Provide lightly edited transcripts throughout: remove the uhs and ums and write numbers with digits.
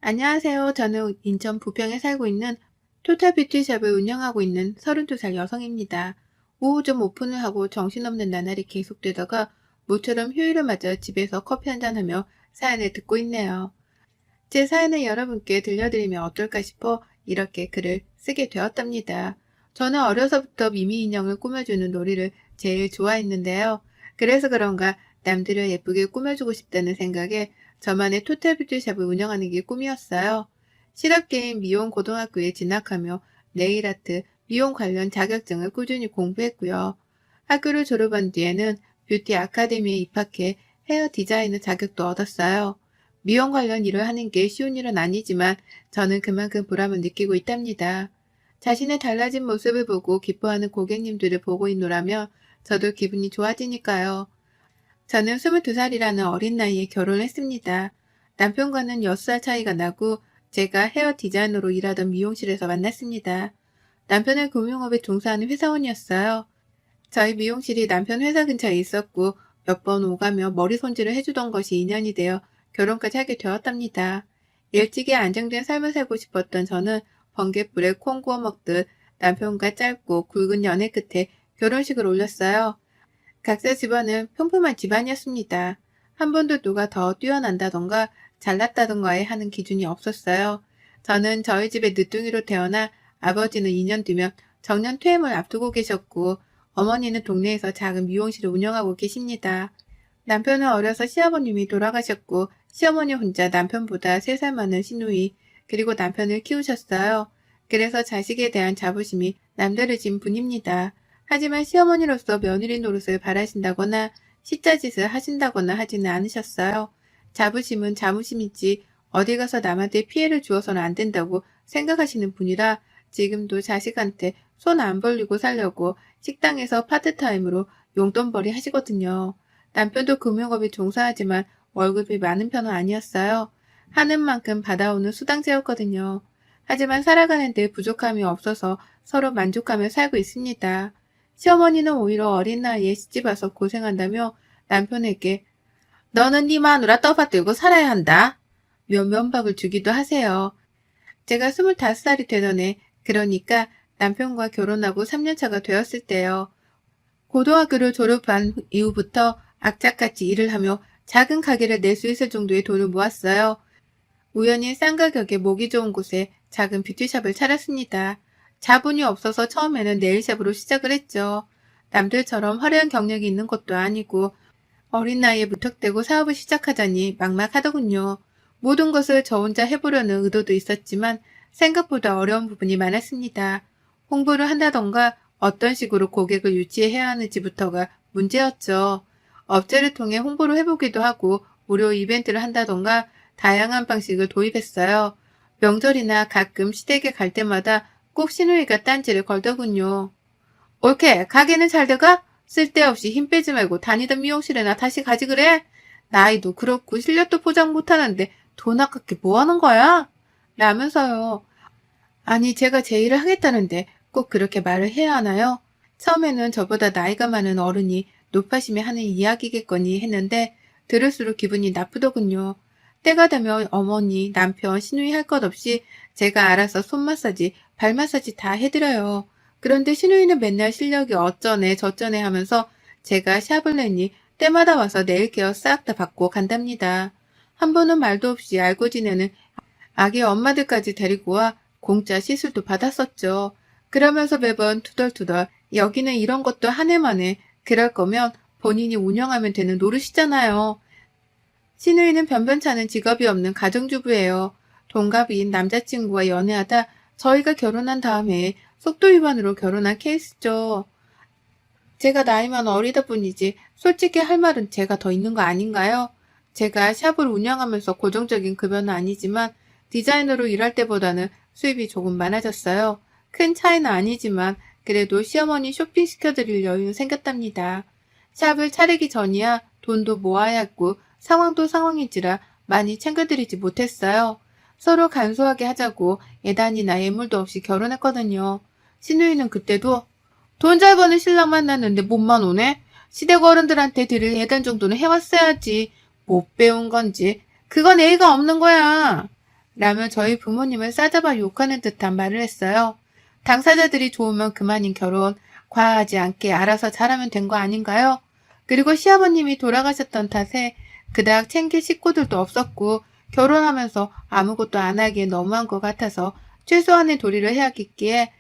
안녕하세요. 저는 인천 부평에 살고 있는 토탈 뷰티샵을 운영하고 있는 32살 여성입니다. 오후 좀 오픈을 하고 정신없는 나날이 계속되다가 모처럼 휴일을 맞아 집에서 커피 한잔하며 사연을 듣고 있네요. 제 사연을 여러분께 들려드리면 어떨까 싶어 이렇게 글을 쓰게 되었답니다. 저는 어려서부터 미미 인형을 꾸며주는 놀이를 제일 좋아했는데요. 그래서 그런가 남들을 예쁘게 꾸며주고 싶다는 생각에 저만의 토탈 뷰티샵을 운영하는 게 꿈이었어요. 실업계인 미용 고등학교에 진학하며 네일아트, 미용 관련 자격증을 꾸준히 공부했고요. 학교를 졸업한 뒤에는 뷰티 아카데미에 입학해 헤어 디자이너 자격도 얻었어요. 미용 관련 일을 하는 게 쉬운 일은 아니지만 저는 그만큼 보람을 느끼고 있답니다. 자신의 달라진 모습을 보고 기뻐하는 고객님들을 보고 있노라면 저도 기분이 좋아지니까요. 저는 22살이라는 어린 나이에 결혼했습니다. 남편과는 6살 차이가 나고 제가 헤어 디자이너로 일하던 미용실에서 만났습니다. 남편은 금융업에 종사하는 회사원이었어요. 저희 미용실이 남편 회사 근처에 있었고 몇 번 오가며 머리 손질을 해주던 것이 인연이 되어 결혼까지 하게 되었답니다. 일찍이 안정된 삶을 살고 싶었던 저는 번갯불에 콩 구워 먹듯 남편과 짧고 굵은 연애 끝에 결혼식을 올렸어요. 각자 집안은 평범한 집안이었습니다. 한 번도 누가 더 뛰어난다던가 잘났다던가에 하는 기준이 없었어요. 저는 저희 집에 늦둥이로 태어나 아버지는 2년 뒤면 정년 퇴임을 앞두고 계셨고 어머니는 동네에서 작은 미용실을 운영하고 계십니다. 남편은 어려서 시아버님이 돌아가셨고 시어머니 혼자 남편보다 3살 많은 시누이 그리고 남편을 키우셨어요. 그래서 자식에 대한 자부심이 남다르신 분입니다. 하지만 시어머니로서 며느리 노릇을 바라신다거나 시자짓을 하신다거나 하지는 않으셨어요. 자부심은 자부심이지 어디 가서 남한테 피해를 주어서는 안 된다고 생각하시는 분이라 지금도 자식한테 손 안 벌리고 살려고 식당에서 파트타임으로 용돈벌이 하시거든요. 남편도 금융업에 종사하지만 월급이 많은 편은 아니었어요. 하는 만큼 받아오는 수당제였거든요. 하지만 살아가는데 부족함이 없어서 서로 만족하며 살고 있습니다. 시어머니는 오히려 어린 나이에 시집와서 고생한다며 남편에게 너는 네 마누라 떠받들고 살아야 한다. 면박을 주기도 하세요. 제가 25살이 되던 해, 그러니까 남편과 결혼하고 3년차가 되었을 때요. 고등학교를 졸업한 이후부터 악착같이 일을 하며 작은 가게를 낼 수 있을 정도의 돈을 모았어요. 우연히 싼 가격에 모기 좋은 곳에 작은 뷰티샵을 차렸습니다. 자본이 없어서 처음에는 네일샵으로 시작을 했죠. 남들처럼 화려한 경력이 있는 것도 아니고 어린 나이에 무턱대고 사업을 시작하자니 막막하더군요. 모든 것을 저 혼자 해보려는 의도도 있었지만 생각보다 어려운 부분이 많았습니다. 홍보를 한다던가 어떤 식으로 고객을 유치해야 하는지부터가 문제였죠. 업체를 통해 홍보를 해보기도 하고 무료 이벤트를 한다던가 다양한 방식을 도입했어요. 명절이나 가끔 시댁에 갈 때마다 꼭 시누이가 딴지를 걸더군요. 옳게 가게는 잘 돼가? 쓸데없이 힘 빼지 말고 다니던 미용실에나 다시 가지 그래? 나이도 그렇고 실력도 포장 못하는데 돈 아깝게 뭐하는 거야? 라면서요. 아니 제가 제 일을 하겠다는데 꼭 그렇게 말을 해야 하나요? 처음에는 저보다 나이가 많은 어른이 높아심에 하는 이야기겠거니 했는데 들을수록 기분이 나쁘더군요. 때가 되면 어머니, 남편, 시누이 할 것 없이 제가 알아서 손 마사지, 발 마사지 다 해드려요. 그런데 시누이는 맨날 실력이 어쩌네 저쩌네 하면서 제가 샵을 내니 때마다 와서 네일 케어 싹 다 받고 간답니다. 한 번은 말도 없이 알고 지내는 아기 엄마들까지 데리고 와 공짜 시술도 받았었죠. 그러면서 매번 투덜투덜 여기는 이런 것도 한 해만에 그럴 거면 본인이 운영하면 되는 노릇이잖아요. 시누이는 변변찮은 직업이 없는 가정주부예요. 동갑인 남자친구와 연애하다 저희가 결혼한 다음에 속도 위반으로 결혼한 케이스죠. 제가 나이만 어리다 뿐이지 솔직히 할 말은 제가 더 있는 거 아닌가요? 제가 샵을 운영하면서 고정적인 급여는 아니지만 디자이너로 일할 때보다는 수입이 조금 많아졌어요. 큰 차이는 아니지만 그래도 시어머니 쇼핑시켜드릴 여유는 생겼답니다. 샵을 차리기 전이야 돈도 모아야 했고 상황도 상황인지라 많이 챙겨드리지 못했어요. 서로 간소하게 하자고 예단이나 예물도 없이 결혼했거든요. 시누이는 그때도 돈 잘 버는 신랑 만났는데 몸만 오네? 시댁 어른들한테 드릴 예단 정도는 해왔어야지. 못 배운 건지. 그건 예의가 없는 거야. 라며 저희 부모님을 싸잡아 욕하는 듯한 말을 했어요. 당사자들이 좋으면 그만인 결혼, 과하지 않게 알아서 잘하면 된 거 아닌가요? 그리고 시아버님이 돌아가셨던 탓에 그닥 챙길 식구들도 없었고 결혼하면서 아무것도 안 하기에 너무한 것 같아서 최소한의 도리를 해야겠기에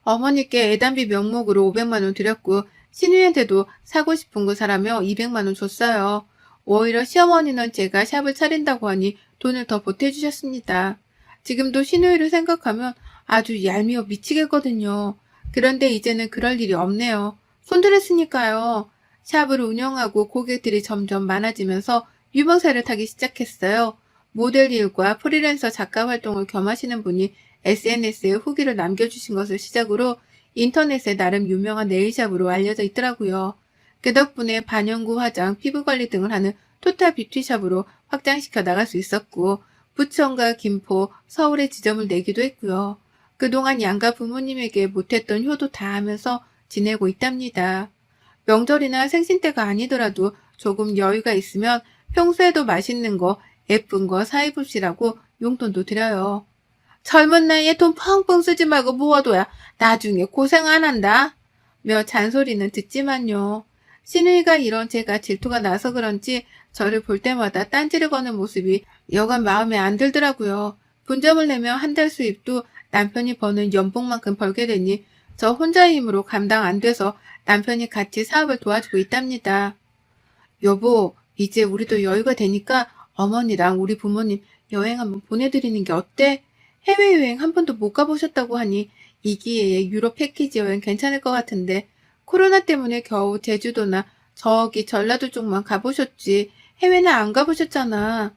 어머니께 애단비 명목으로 500만 원 드렸고 신우이한테도 사고 싶은 거 사라며 200만 원 줬어요. 오히려 시어머니는 제가 샵을 차린다고 하니 돈을 더 보태주셨습니다. 지금도 신우이를 생각하면 아주 얄미워 미치겠거든요. 그런데 이제는 그럴 일이 없네요. 손들었으니까요. 샵을 운영하고 고객들이 점점 많아지면서 유명세를 타기 시작했어요. 모델 일과 프리랜서 작가 활동을 겸하시는 분이 SNS에 후기를 남겨주신 것을 시작으로 인터넷에 나름 유명한 네일샵으로 알려져 있더라고요. 그 덕분에 반영구 화장, 피부관리 등을 하는 토탈 뷰티샵으로 확장시켜 나갈 수 있었고 부천과 김포, 서울에 지점을 내기도 했고요. 그동안 양가 부모님에게 못했던 효도 다 하면서 지내고 있답니다. 명절이나 생신 때가 아니더라도 조금 여유가 있으면 평소에도 맛있는 거, 예쁜 거 사입읍시라고 용돈도 드려요. 젊은 나이에 돈 펑펑 쓰지 말고 모아둬야 나중에 고생 안 한다. 며 잔소리는 듣지만요. 신우이가 이런 제가 질투가 나서 그런지 저를 볼 때마다 딴지를 거는 모습이 여간 마음에 안 들더라고요. 분점을 내며 한 달 수입도 남편이 버는 연봉만큼 벌게 되니 저 혼자의 힘으로 감당 안 돼서 남편이 같이 사업을 도와주고 있답니다. 여보, 이제 우리도 여유가 되니까 어머니랑 우리 부모님 여행 한번 보내드리는 게 어때? 해외여행 한 번도 못 가보셨다고 하니 이 기회에 유럽 패키지 여행 괜찮을 것 같은데 코로나 때문에 겨우 제주도나 저기 전라도 쪽만 가보셨지 해외는 안 가보셨잖아.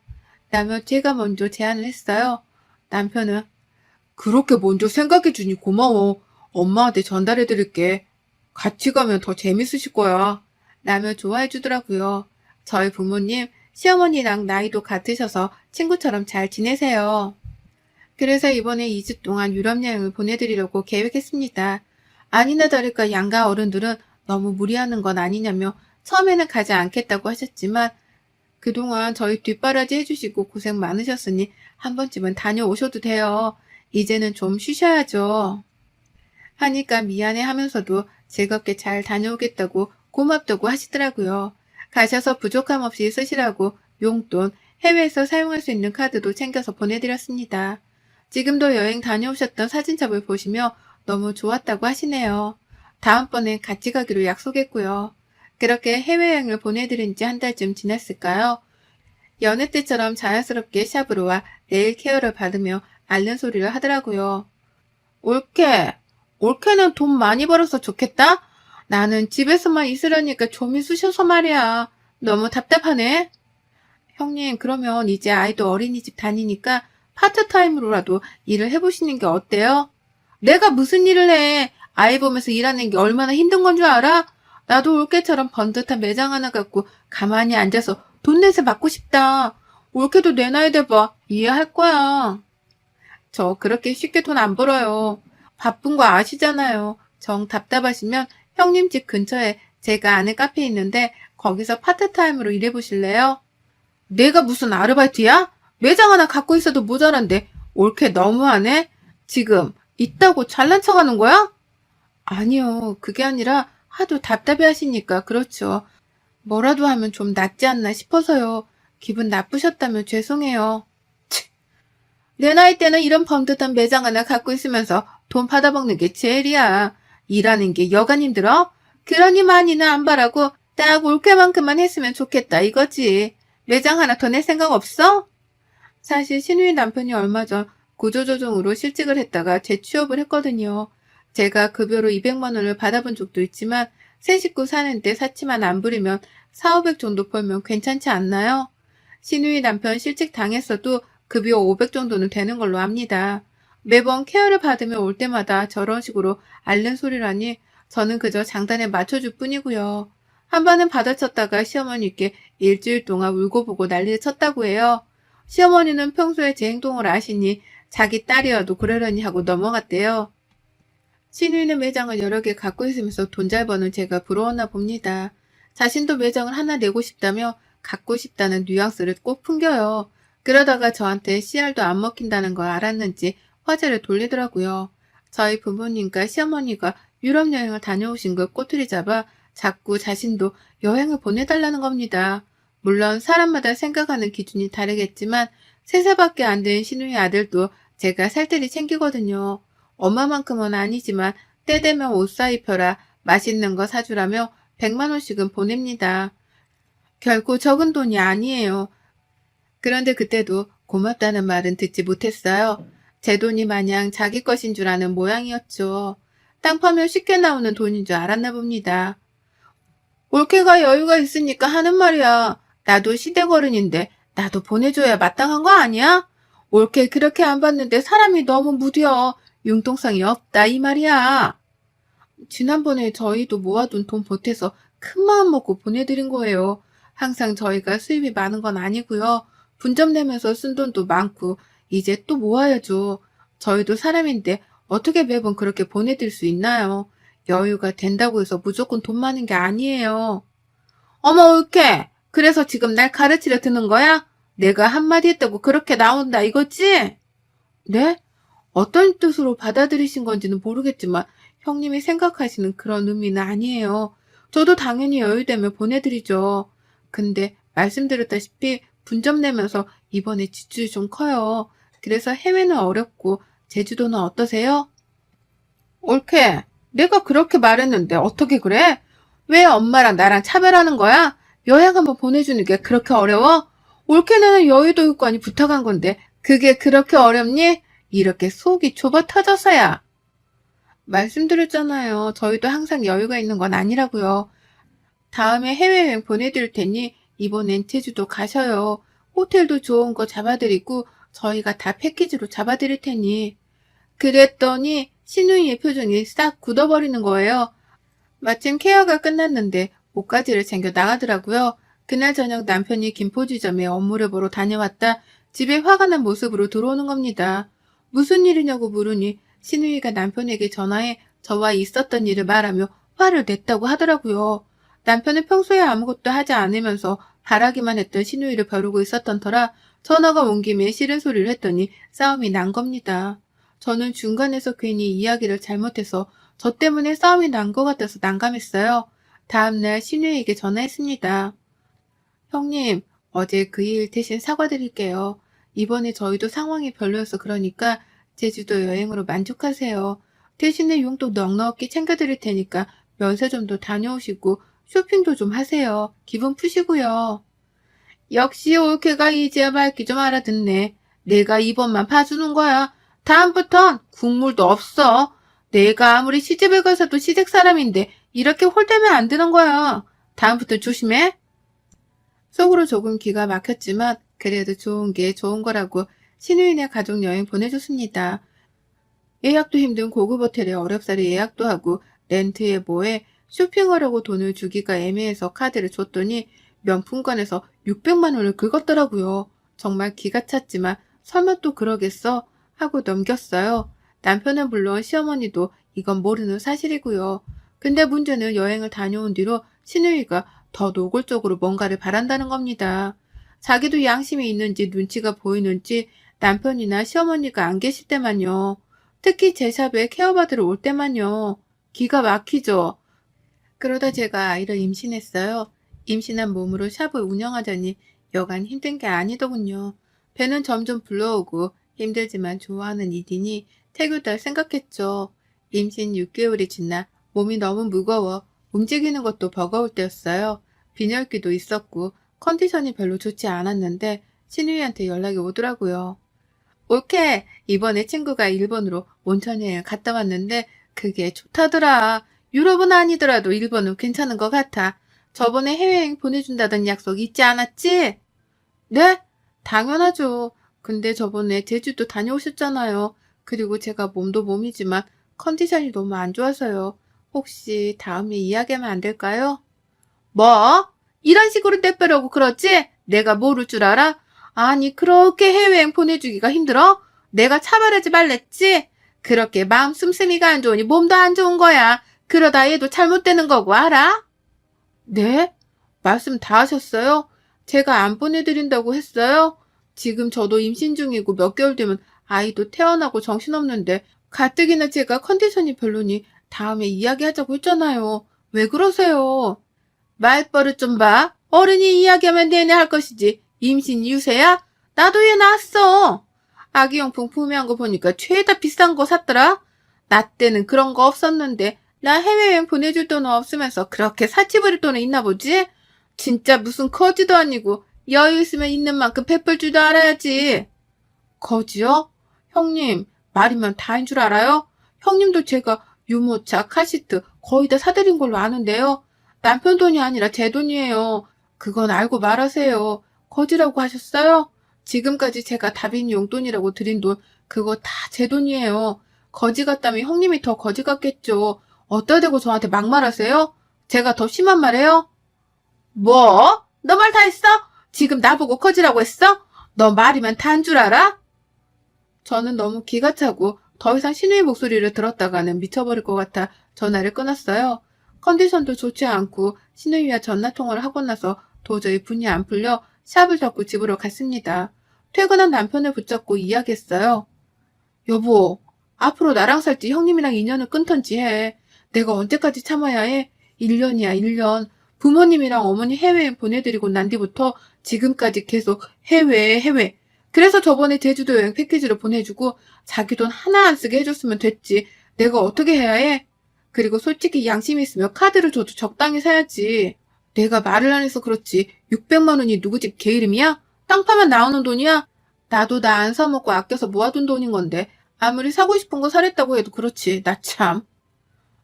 라며 제가 먼저 제안을 했어요. 남편은 그렇게 먼저 생각해주니 고마워. 엄마한테 전달해드릴게. 같이 가면 더 재밌으실 거야. 라며 좋아해주더라고요. 저희 부모님, 시어머니랑 나이도 같으셔서 친구처럼 잘 지내세요. 그래서 이번에 2주 동안 유럽 여행을 보내드리려고 계획했습니다. 아니나 다를까 양가 어른들은 너무 무리하는 건 아니냐며 처음에는 가지 않겠다고 하셨지만 그동안 저희 뒷바라지 해주시고 고생 많으셨으니 한 번쯤은 다녀오셔도 돼요. 이제는 좀 쉬셔야죠. 하니까 미안해 하면서도 즐겁게 잘 다녀오겠다고 고맙다고 하시더라고요. 가셔서 부족함 없이 쓰시라고 용돈, 해외에서 사용할 수 있는 카드도 챙겨서 보내드렸습니다. 지금도 여행 다녀오셨던 사진첩을 보시며 너무 좋았다고 하시네요. 다음번엔 같이 가기로 약속했고요. 그렇게 해외여행을 보내드린 지 한 달쯤 지났을까요? 여느 때처럼 자연스럽게 샵으로 와 네일 케어를 받으며 앓는 소리를 하더라고요. 올케는 돈 많이 벌어서 좋겠다? 나는 집에서만 있으려니까 좀이 쑤셔서 말이야. 너무 답답하네. 형님, 그러면 이제 아이도 어린이집 다니니까 파트타임으로라도 일을 해보시는 게 어때요? 내가 무슨 일을 해? 아이 보면서 일하는 게 얼마나 힘든 건 줄 알아? 나도 올케처럼 번듯한 매장 하나 갖고 가만히 앉아서 돈 내서 받고 싶다. 올케도 내 나이 돼봐. 이해할 거야. 저 그렇게 쉽게 돈 안 벌어요. 바쁜 거 아시잖아요. 정 답답하시면 형님 집 근처에 제가 아는 카페 있는데 거기서 파트타임으로 일해보실래요? 내가 무슨 아르바이트야? 매장 하나 갖고 있어도 모자란데 올케 너무하네? 지금 있다고 잘난 척하는 거야? 아니요. 그게 아니라 하도 답답해 하시니까 그렇죠. 뭐라도 하면 좀 낫지 않나 싶어서요. 기분 나쁘셨다면 죄송해요. 내 나이 때는 이런 번듯한 매장 하나 갖고 있으면서 돈 받아먹는 게 제일이야. 일하는 게 여간 힘들어? 그러니 많이는 안 바라고 딱 올케만큼만 했으면 좋겠다 이거지. 매장 하나 더 낼 생각 없어? 사실 신우이 남편이 얼마 전 구조조정으로 실직을 했다가 재취업을 했거든요. 제가 급여로 200만 원을 받아본 적도 있지만 새 식구 사는데 사치만 안 부리면 4,500 정도 벌면 괜찮지 않나요? 신우이 남편 실직 당했어도 급여 500 정도는 되는 걸로 압니다. 매번 케어를 받으며 올 때마다 저런 식으로 앓는 소리라니 저는 그저 장단에 맞춰줄 뿐이고요. 한 번은 받아쳤다가 시어머니께 일주일 동안 울고 보고 난리를 쳤다고 해요. 시어머니는 평소에 제 행동을 아시니 자기 딸이어도 그러려니 하고 넘어갔대요. 신우이는 매장을 여러 개 갖고 있으면서 돈 잘 버는 제가 부러웠나 봅니다. 자신도 매장을 하나 내고 싶다며 갖고 싶다는 뉘앙스를 꼭 풍겨요. 그러다가 저한테 씨알도 안 먹힌다는 걸 알았는지 화제를 돌리더라고요. 저희 부모님과 시어머니가 유럽 여행을 다녀오신 걸 꼬투리 잡아 자꾸 자신도 여행을 보내달라는 겁니다. 물론 사람마다 생각하는 기준이 다르겠지만 3살밖에 안 된 시누이 아들도 제가 살뜰히 챙기거든요. 엄마만큼은 아니지만 때 되면 옷 사입혀라, 맛있는 거 사주라며 100만 원씩은 보냅니다. 결코 적은 돈이 아니에요. 그런데 그때도 고맙다는 말은 듣지 못했어요. 제 돈이 마냥 자기 것인 줄 아는 모양이었죠. 땅 파면 쉽게 나오는 돈인 줄 알았나 봅니다. 올케가 여유가 있으니까 하는 말이야. 나도 시댁어른인데 나도 보내줘야 마땅한 거 아니야? 올케 그렇게 안 받는데 사람이 너무 무뎌. 융통성이 없다 이 말이야. 지난번에 저희도 모아둔 돈 보태서 큰 마음 먹고 보내드린 거예요. 항상 저희가 수입이 많은 건 아니고요. 분점 내면서 쓴 돈도 많고 이제 또 모아야죠. 저희도 사람인데 어떻게 매번 그렇게 보내드릴 수 있나요? 여유가 된다고 해서 무조건 돈 많은 게 아니에요. 어머 올케, 그래서 지금 날 가르치려 드는 거야? 내가 한마디 했다고 그렇게 나온다 이거지? 네? 어떤 뜻으로 받아들이신 건지는 모르겠지만 형님이 생각하시는 그런 의미는 아니에요. 저도 당연히 여유되면 보내드리죠. 근데 말씀드렸다시피 분점 내면서 이번에 지출이 좀 커요. 그래서 해외는 어렵고 제주도는 어떠세요? 옳게. 내가 그렇게 말했는데 어떻게 그래? 왜 엄마랑 나랑 차별하는 거야? 여행 한번 보내주는 게 그렇게 어려워? 옳게는 여의도 육관이 부탁한 건데 그게 그렇게 어렵니? 이렇게 속이 좁아 터져서야. 말씀드렸잖아요. 저희도 항상 여유가 있는 건 아니라고요. 다음에 해외여행 보내드릴 테니 이번엔 제주도 가셔요. 호텔도 좋은 거 잡아드리고 저희가 다 패키지로 잡아드릴 테니. 그랬더니 신우이의 표정이 싹 굳어버리는 거예요. 마침 케어가 끝났는데 옷가지를 챙겨 나가더라고요. 그날 저녁 남편이 김포지점에 업무를 보러 다녀왔다 집에 화가 난 모습으로 들어오는 겁니다. 무슨 일이냐고 물으니 신우이가 남편에게 전화해 저와 있었던 일을 말하며 화를 냈다고 하더라고요. 남편은 평소에 아무것도 하지 않으면서 바라기만 했던 신우이를 벼르고 있었던 터라 전화가 온 김에 싫은 소리를 했더니 싸움이 난 겁니다. 저는 중간에서 괜히 이야기를 잘못해서 저 때문에 싸움이 난 것 같아서 난감했어요. 다음날 신우에게 전화했습니다. 형님, 어제 그 일 대신 사과드릴게요. 이번에 저희도 상황이 별로여서 그러니까 제주도 여행으로 만족하세요. 대신에 용돈 넉넉히 챙겨드릴 테니까 면세점도 다녀오시고 쇼핑도 좀 하세요. 기분 푸시고요. 역시 올케가 이제야 말귀 좀 알아듣네. 내가 이번만 봐주는 거야. 다음부턴 국물도 없어. 내가 아무리 시집을 가서도 시댁 사람인데 이렇게 홀대면 안 되는 거야. 다음부터 조심해. 속으로 조금 기가 막혔지만 그래도 좋은 게 좋은 거라고 신우이네 가족 여행 보내줬습니다. 예약도 힘든 고급 호텔에 어렵사리 예약도 하고 렌트에 뭐에 쇼핑하려고 돈을 주기가 애매해서 카드를 줬더니 명품관에서 600만 원을 긁었더라고요. 정말 기가 찼지만 설마 또 그러겠어? 하고 넘겼어요. 남편은 물론 시어머니도 이건 모르는 사실이고요. 근데 문제는 여행을 다녀온 뒤로 신우이가 더 노골적으로 뭔가를 바란다는 겁니다. 자기도 양심이 있는지 눈치가 보이는지 남편이나 시어머니가 안 계실 때만요. 특히 제 샵에 케어받으러 올 때만요. 기가 막히죠. 그러다 제가 아이를 임신했어요. 임신한 몸으로 샵을 운영하자니 여간 힘든 게 아니더군요. 배는 점점 불러오고 힘들지만 좋아하는 일이니 태교달 생각했죠. 임신 6개월이 지나 몸이 너무 무거워 움직이는 것도 버거울 때였어요. 빈혈기도 있었고 컨디션이 별로 좋지 않았는데 신우이한테 연락이 오더라고요. 올케, 이번에 친구가 일본으로 온천여행 갔다 왔는데 그게 좋다더라. 유럽은 아니더라도 일본은 괜찮은 것 같아. 저번에 해외여행 보내준다던 약속 잊지 않았지? 네? 당연하죠. 근데 저번에 제주도 다녀오셨잖아요. 그리고 제가 몸도 몸이지만 컨디션이 너무 안 좋아서요. 혹시 다음에 이야기하면 안 될까요? 뭐? 이런 식으로 떼빼려고 그러지? 내가 모를 줄 알아? 아니 그렇게 해외여행 보내주기가 힘들어? 내가 차별하지 말랬지? 그렇게 마음 씀씀이가 안 좋으니 몸도 안 좋은 거야. 그러다 얘도 잘못되는 거고 알아? 네? 말씀 다 하셨어요? 제가 안 보내드린다고 했어요? 지금 저도 임신 중이고 몇 개월 되면 아이도 태어나고 정신없는데 가뜩이나 제가 컨디션이 별로니 다음에 이야기하자고 했잖아요. 왜 그러세요? 말버릇 좀 봐. 어른이 이야기하면 내내 할 것이지. 임신 유세야? 나도 얘 낳았어. 아기용품 구매한 거 보니까 죄다 비싼 거 샀더라. 나 때는 그런 거 없었는데 나 해외여행 보내줄 돈은 없으면서 그렇게 사치 부릴 돈은 있나 보지? 진짜 무슨 거지도 아니고 여유 있으면 있는 만큼 베풀 줄도 알아야지. 거지요? 형님, 말이면 다인 줄 알아요? 형님도 제가 유모차, 카시트 거의 다 사드린 걸로 아는데요. 남편 돈이 아니라 제 돈이에요. 그건 알고 말하세요. 거지라고 하셨어요? 지금까지 제가 다빈이 용돈이라고 드린 돈, 그거 다 제 돈이에요. 거지 같다면 형님이 더 거지 같겠죠. 어디다 대고 저한테 막말하세요? 제가 더 심한 말해요? 뭐? 너 말 다 했어? 지금 나보고 거지라고 했어? 너 말이면 다 한 줄 알아? 저는 너무 기가 차고 더 이상 신우의 목소리를 들었다가는 미쳐버릴 것 같아 전화를 끊었어요. 컨디션도 좋지 않고 신우이와 전화통화를 하고 나서 도저히 분이 안 풀려 샵을 닫고 집으로 갔습니다. 퇴근한 남편을 붙잡고 이야기했어요. 여보, 앞으로 나랑 살지 형님이랑 인연을 끊던지 해. 내가 언제까지 참아야 해? 1년이야, 1년. 부모님이랑 어머니 해외에 보내드리고 난 뒤부터 지금까지 계속 해외. 그래서 저번에 제주도 여행 패키지를 보내주고 자기 돈 하나 안 쓰게 해줬으면 됐지. 내가 어떻게 해야 해? 그리고 솔직히 양심 있으면 카드를 줘도 적당히 사야지. 내가 말을 안 해서 그렇지. 600만 원이 누구 집 개 이름이야? 땅 파면 나오는 돈이야? 나도 나 안 사먹고 아껴서 모아둔 돈인 건데 아무리 사고 싶은 거 사랬다고 해도 그렇지. 나 참.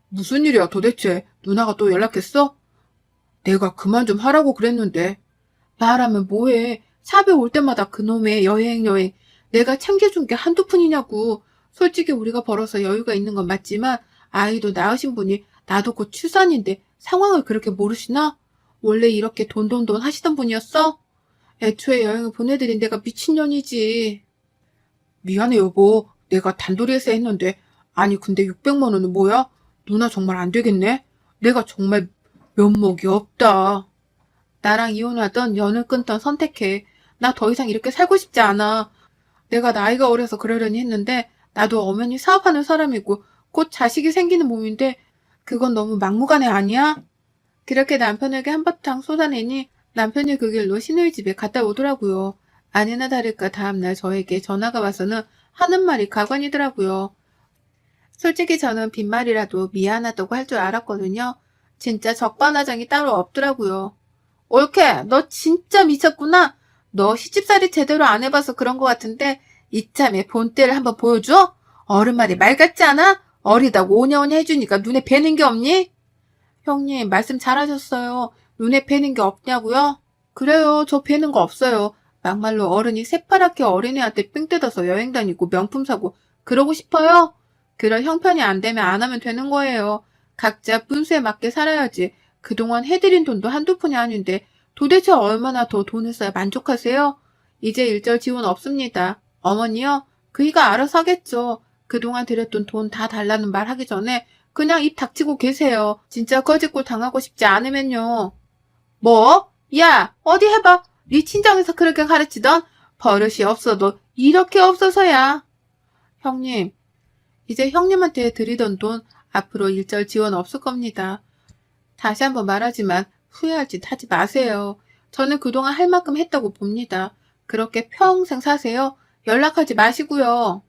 무슨 일이야 도대체? 누나가 또 연락했어? 내가 그만 좀 하라고 그랬는데. 말하면 뭐해. 샵에 올 때마다 그놈의 여행. 내가 챙겨준 게 한두 푼이냐고. 솔직히 우리가 벌어서 여유가 있는 건 맞지만 아이도 낳으신 분이 나도 곧 출산인데 상황을 그렇게 모르시나? 원래 이렇게 돈 하시던 분이었어? 애초에 여행을 보내드린 내가 미친년이지. 미안해 여보. 내가 단도리에서 했는데. 아니 근데 600만 원은 뭐야? 누나 정말 안 되겠네. 내가 정말 면목이 없다. 나랑 이혼하던 연을 끊던 선택해. 나 더 이상 이렇게 살고 싶지 않아. 내가 나이가 어려서 그러려니 했는데 나도 엄연히 사업하는 사람이고 곧 자식이 생기는 몸인데 그건 너무 막무가내 아니야? 그렇게 남편에게 한바탕 쏟아내니 남편이 그 길로 시누이 집에 갔다 오더라고요. 아니나 다를까 다음날 저에게 전화가 와서는 하는 말이 가관이더라고요. 솔직히 저는 빈말이라도 미안하다고 할 줄 알았거든요. 진짜 적반하장이 따로 없더라고요. 옳게, 너 진짜 미쳤구나. 너 시집살이 제대로 안 해봐서 그런 것 같은데 이참에 본때를 한번 보여줘? 어른 말이 말 같지 않아? 어리다고 오냐오냐 해주니까 눈에 뵈는 게 없니? 형님, 말씀 잘하셨어요. 눈에 뵈는 게 없냐고요? 그래요, 저 뵈는 거 없어요. 막말로 어른이 새파랗게 어린애한테 삥 뜯어서 여행 다니고 명품 사고 그러고 싶어요? 그럴 형편이 안 되면 안 하면 되는 거예요. 각자 분수에 맞게 살아야지. 그동안 해드린 돈도 한두 푼이 아닌데 도대체 얼마나 더 돈을 써야 만족하세요? 이제 일절 지원 없습니다. 어머니요? 그이가 알아서 하겠죠. 그동안 드렸던 돈 다 달라는 말 하기 전에 그냥 입 닥치고 계세요. 진짜 거짓골 당하고 싶지 않으면요. 뭐? 야, 어디 해봐. 네 친정에서 그렇게 가르치던 버릇이 없어도 이렇게 없어서야. 형님, 이제 형님한테 드리던 돈 앞으로 일절 지원 없을 겁니다. 다시 한번 말하지만 후회할 짓 하지 마세요. 저는 그동안 할 만큼 했다고 봅니다. 그렇게 평생 사세요. 연락하지 마시고요.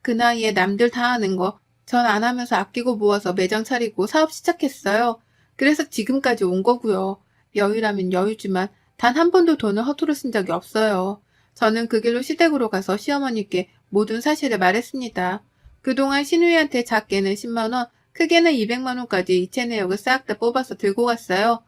그 나이에 남들 다 하는 거 전 안 하면서 아끼고 모아서 매장 차리고 사업 시작했어요. 그래서 지금까지 온 거고요. 여유라면 여유지만 단 한 번도 돈을 허투루 쓴 적이 없어요. 저는 그 길로 시댁으로 가서 시어머니께 모든 사실을 말했습니다. 그동안 신우이한테 작게는 10만 원, 크게는 200만 원까지 이체 내역을 싹 다 뽑아서 들고 갔어요.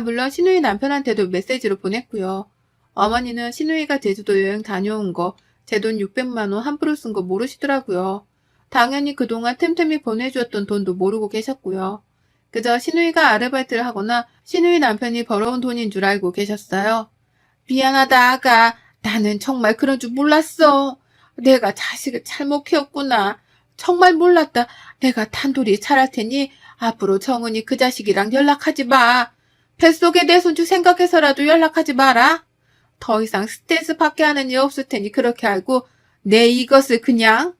물론 신우이 남편한테도 메시지로 보냈고요. 어머니는 신우이가 제주도 여행 다녀온 거, 제 돈 600만 원 함부로 쓴 거 모르시더라고요. 당연히 그동안 틈틈이 보내주었던 돈도 모르고 계셨고요. 그저 신우이가 아르바이트를 하거나 신우이 남편이 벌어온 돈인 줄 알고 계셨어요. 미안하다 아가. 나는 정말 그런 줄 몰랐어. 내가 자식을 잘못 키웠구나. 정말 몰랐다. 내가 단둘이 잘할 테니 앞으로 정은이 그 자식이랑 연락하지 마. 뱃속에 내 손주 생각해서라도 연락하지 마라. 더 이상 스트레스 받게 하는 일 없을 테니 그렇게 알고 내 이것을 그냥.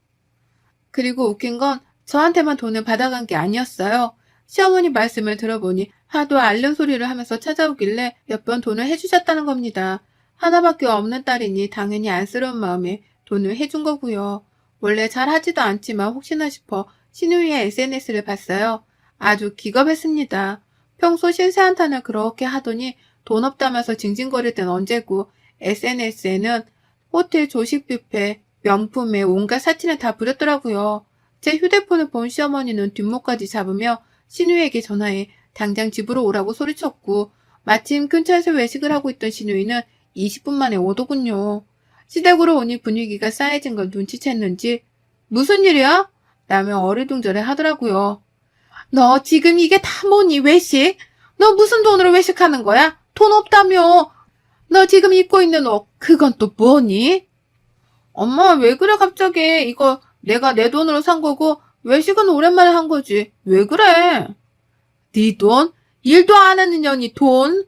그리고 웃긴 건 저한테만 돈을 받아간 게 아니었어요. 시어머니 말씀을 들어보니 하도 앓는 소리를 하면서 찾아오길래 몇 번 돈을 해주셨다는 겁니다. 하나밖에 없는 딸이니 당연히 안쓰러운 마음에 돈을 해준 거고요. 원래 잘 하지도 않지만 혹시나 싶어 신우이의 SNS를 봤어요. 아주 기겁했습니다. 평소 신세한탄을 그렇게 하더니 돈 없다면서 징징거릴 땐 언제고 SNS에는 호텔 조식 뷔페, 명품에 온갖 사진을 다 부렸더라고요. 제 휴대폰을 본 시어머니는 뒷목까지 잡으며 신우이에게 전화해 당장 집으로 오라고 소리쳤고 마침 근처에서 외식을 하고 있던 신우이는 20분 만에 오더군요. 시댁으로 오니 분위기가 싸해진 걸 눈치챘는지 무슨 일이야? 라며 어리둥절해 하더라고요. 너 지금 이게 다 뭐니 외식? 너 무슨 돈으로 외식하는 거야? 돈 없다며. 너 지금 입고 있는 옷 그건 또 뭐니? 엄마 왜 그래 갑자기. 이거 내가 내 돈으로 산 거고 외식은 오랜만에 한 거지. 왜 그래? 네 돈? 일도 안 하는 년이 돈?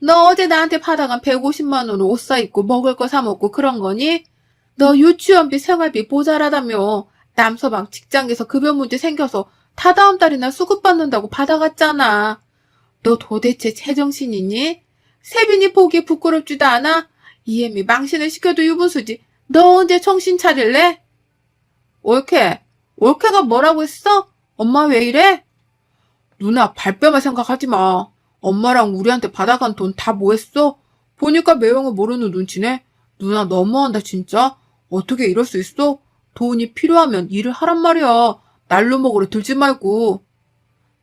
너 어제 나한테 받아간 150만 원으로 옷 사 입고 먹을 거 사 먹고 그런 거니? 너 유치원비 생활비 모자라다며. 남서방 직장에서 급여 문제 생겨서 다다음 달이나 수급 받는다고 받아갔잖아. 너 도대체 제정신이니? 세빈이 보기에 부끄럽지도 않아? 이애미 망신을 시켜도 유분수지. 너 언제 정신 차릴래? 올케. 올케가 뭐라고 했어? 엄마 왜 이래? 누나 발뺌할 생각하지 마. 엄마랑 우리한테 받아간 돈 다 뭐했어? 보니까 매형을 모르는 눈치네. 누나 너무한다 진짜. 어떻게 이럴 수 있어? 돈이 필요하면 일을 하란 말이야. 날로 먹으러 들지 말고.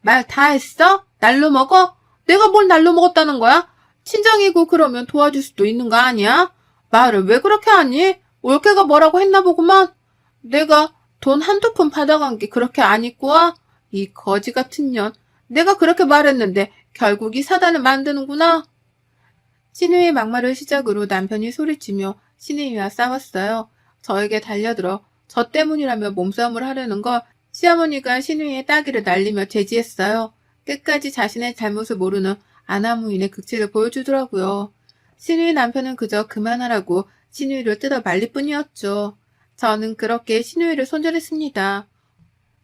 말 다 했어? 날로 먹어? 내가 뭘 날로 먹었다는 거야? 친정이고 그러면 도와줄 수도 있는 거 아니야? 말을 왜 그렇게 하니? 올케가 뭐라고 했나 보구만. 내가 돈 한두 푼 받아간 게 그렇게 안 있고 와? 이 거지 같은 년. 내가 그렇게 말했는데 결국 이 사단을 만드는구나. 신우이의 막말을 시작으로 남편이 소리치며 신우이와 싸웠어요. 저에게 달려들어 저 때문이라며 몸싸움을 하려는 걸 시어머니가 신우이의 따귀를 날리며 제지했어요. 끝까지 자신의 잘못을 모르는 아나무인의 극치를 보여주더라고요. 신우이 남편은 그저 그만하라고 신우이를 뜯어 말릴 뿐이었죠. 저는 그렇게 신우이를 손절했습니다.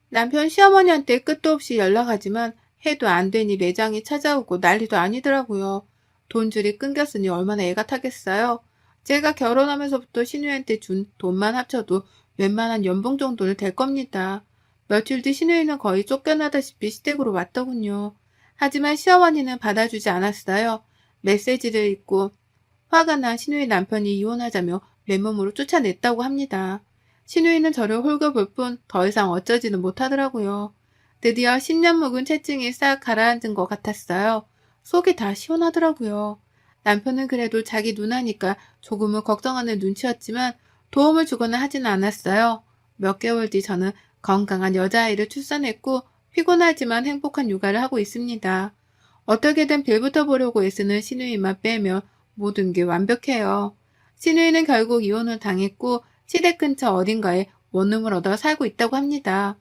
남편 시어머니한테 끝도 없이 연락하지만 해도 안 되니 매장이 찾아오고 난리도 아니더라고요. 돈줄이 끊겼으니 얼마나 애가 타겠어요. 제가 결혼하면서부터 신우이한테 준 돈만 합쳐도 웬만한 연봉 정도는 될 겁니다. 며칠 뒤 신우이는 거의 쫓겨나다시피 시댁으로 왔더군요. 하지만 시어머니는 받아주지 않았어요. 메시지를 읽고 화가 난 신우이 남편이 이혼하자며 맨몸으로 쫓아냈다고 합니다. 신우이는 저를 홀겨볼 뿐 더 이상 어쩌지는 못하더라고요. 드디어 10년 묵은 체증이 싹 가라앉은 것 같았어요. 속이 다 시원하더라고요. 남편은 그래도 자기 누나니까 조금은 걱정하는 눈치였지만 도움을 주거나 하지는 않았어요. 몇 개월 뒤 저는 건강한 여자아이를 출산했고 피곤하지만 행복한 육아를 하고 있습니다. 어떻게든 빌부터 보려고 애쓰는 신우이만 빼면 모든 게 완벽해요. 신우이는 결국 이혼을 당했고 시댁 근처 어딘가에 원룸을 얻어 살고 있다고 합니다.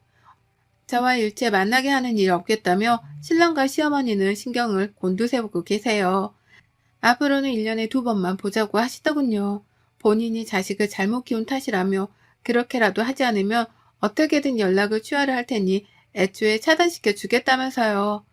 저와 일체 만나게 하는 일이 없겠다며 신랑과 시어머니는 신경을 곤두세우고 계세요. 앞으로는 1년에 2번만 보자고 하시더군요. 본인이 자식을 잘못 키운 탓이라며 그렇게라도 하지 않으면 어떻게든 연락을 취하려 할 테니 애초에 차단시켜 주겠다면서요.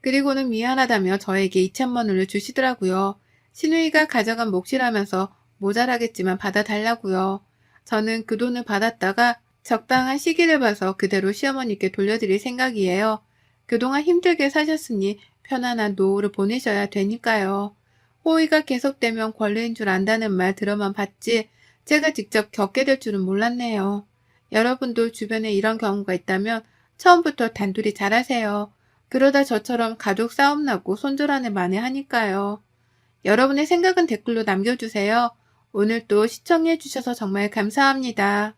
그리고는 미안하다며 저에게 2천만 원을 주시더라고요. 신우이가 가져간 몫이라면서 모자라겠지만 받아달라고요. 저는 그 돈을 받았다가 적당한 시기를 봐서 그대로 시어머니께 돌려드릴 생각이에요. 그동안 힘들게 사셨으니 편안한 노후를 보내셔야 되니까요. 호의가 계속되면 권리인 줄 안다는 말 들어만 봤지 제가 직접 겪게 될 줄은 몰랐네요. 여러분도 주변에 이런 경우가 있다면 처음부터 단둘이 잘하세요. 그러다 저처럼 가족 싸움 나고 손절하는 만회하니까요. 여러분의 생각은 댓글로 남겨주세요. 오늘도 시청해주셔서 정말 감사합니다.